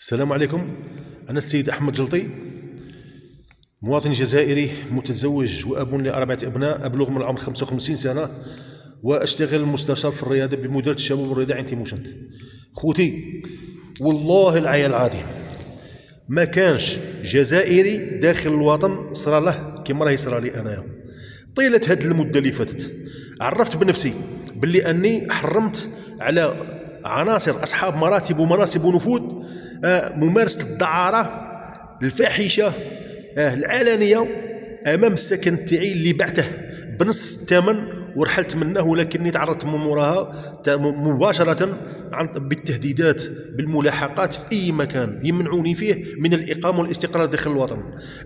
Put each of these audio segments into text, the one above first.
السلام عليكم. أنا السيد أحمد جلطي، مواطن جزائري متزوج وأب لأربعة أبناء، أبلغ من العمر 55 سنة، وأشتغل مستشار في الرياضة بمديرية الشباب والرياضة عين تيموشنت. خوتي والله العيال العظيم ما كانش جزائري داخل الوطن صرا له كما راهي صرا لي أنايا. طيلة هذه المدة اللي فاتت عرفت بنفسي باللي أني حرمت على عناصر أصحاب مراتب ومناصب ونفوذ ممارسة الدعارة الفاحشة العلانية أمام السكن تاعي اللي بعته بنص الثمن ورحلت منه، ولكني تعرضت من موراها مباشرة بالتهديدات بالملاحقات في أي مكان يمنعوني فيه من الإقامة والاستقرار داخل الوطن.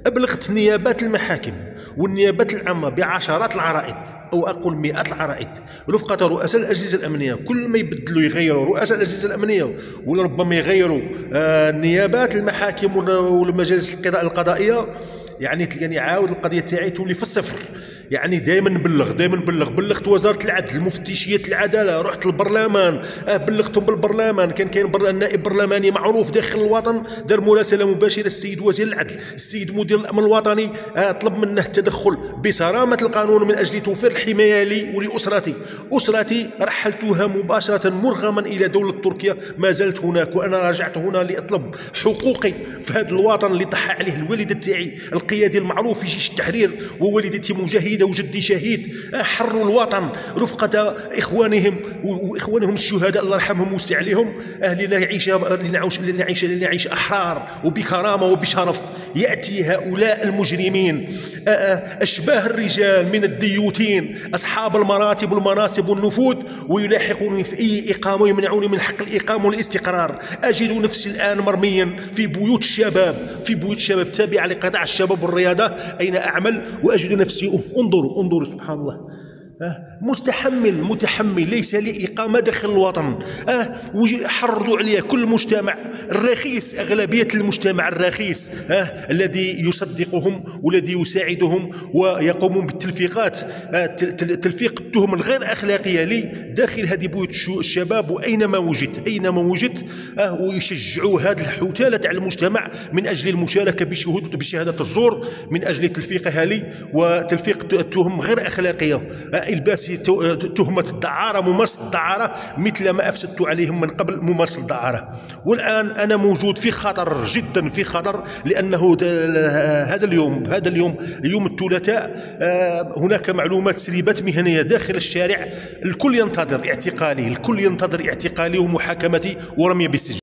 أبلغت نيابات المحاكم والنيابات العامة بعشرات العرائض أو أقول مئات العرائض، رفقة رؤساء الأجهزة الأمنية. كل ما يبدلوا يغيروا رؤساء الأجهزة الأمنية ولا ربما يغيروا نيابات المحاكم والمجالس القضائية، يعني تلقاني عاود القضية تاعي تولي في الصفر. يعني دائما نبلغ بلغت وزاره العدل، مفتشيه العداله، رحت البرلمان بلغتهم بالبرلمان. كان نائب برلماني معروف داخل الوطن دار مراسله مباشره السيد وزير العدل، السيد مدير الامن الوطني، طلب منه التدخل بصرامه القانون من اجل توفير الحمايه لي ولاسرتي. اسرتي رحلتها مباشره مرغما الى دوله تركيا، ما زالت هناك، وانا رجعت هنا لاطلب حقوقي في هذا الوطن اللي ضحى عليه الوالده تاعي القيادي المعروف في جيش التحرير، ووالدتي مجاهده وجدي شهيد. حروا الوطن رفقة إخوانهم الشهداء الله يرحمهم ويوسع عليهم، لنعيش أحرار وبكرامة وبشرف. يأتي هؤلاء المجرمين أشباه الرجال من الديوتين أصحاب المراتب والمناصب والنفوذ ويلاحقوني في أي إقامة ويمنعوني من حق الإقامة والاستقرار. أجد نفسي الآن مرميا في بيوت الشباب تابعة لقطاع الشباب والرياضة أين أعمل، وأجد نفسي انظروا سبحان الله، متحمل ليس لي إقامة داخل الوطن. وحرضوا عليه كل المجتمع الرخيص، أغلبية المجتمع الرخيص الذي يصدقهم والذي يساعدهم ويقومون بالتلفيقات، تلفيق التهم الغير أخلاقية لي داخل هذه بيوت الشباب وأينما وجدت ويشجعوا هذه الحوتالة تاع المجتمع من أجل المشاركة بشهادة الزور، من أجل تلفيقها لي وتلفيق التهم غير أخلاقية، الباس تهمة الدعارة، ممارسة الدعارة مثل ما أفسدت عليهم من قبل ممارسة الدعارة. والآن أنا موجود في خطر جدا، في خطر، لأنه هذا اليوم يوم الثلاثاء هناك معلومات تسريبات مهنية داخل الشارع. الكل ينتظر اعتقالي ومحاكمتي ورمي بالسجن.